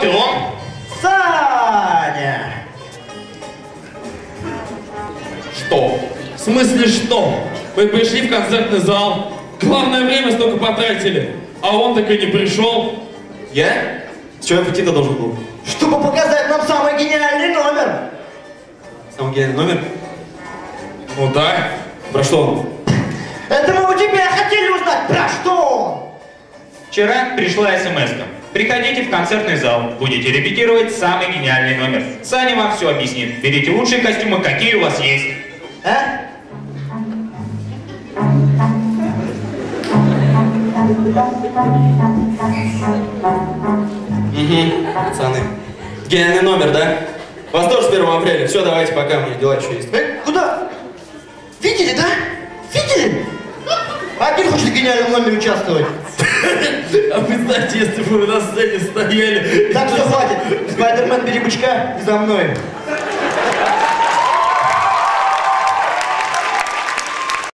Вот и он. Саня! Что? В смысле что? Вы пришли в концертный зал, главное время столько потратили, а он так и не пришел. Я? С чего я прийти-то должен был? Чтобы показать нам самый гениальный номер! Самый гениальный номер? Ну да. Про что он? Это мы у тебя хотели узнать, про что он? Вчера пришла смс-ка. Приходите в концертный зал, будете репетировать самый гениальный номер. Саня вам все объяснит. Берите лучшие костюмы, какие у вас есть. А? Угу, пацаны. Гениальный номер, да? Вас тоже с 1 апреля. Все, давайте пока, у меня дела еще есть. Куда? Видели, да? Видели? Один хочет в гениальном номере участвовать. А представьте, если бы вы на сцене стояли. Так, все, хватит. Спайдермен, бери бычка и за мной.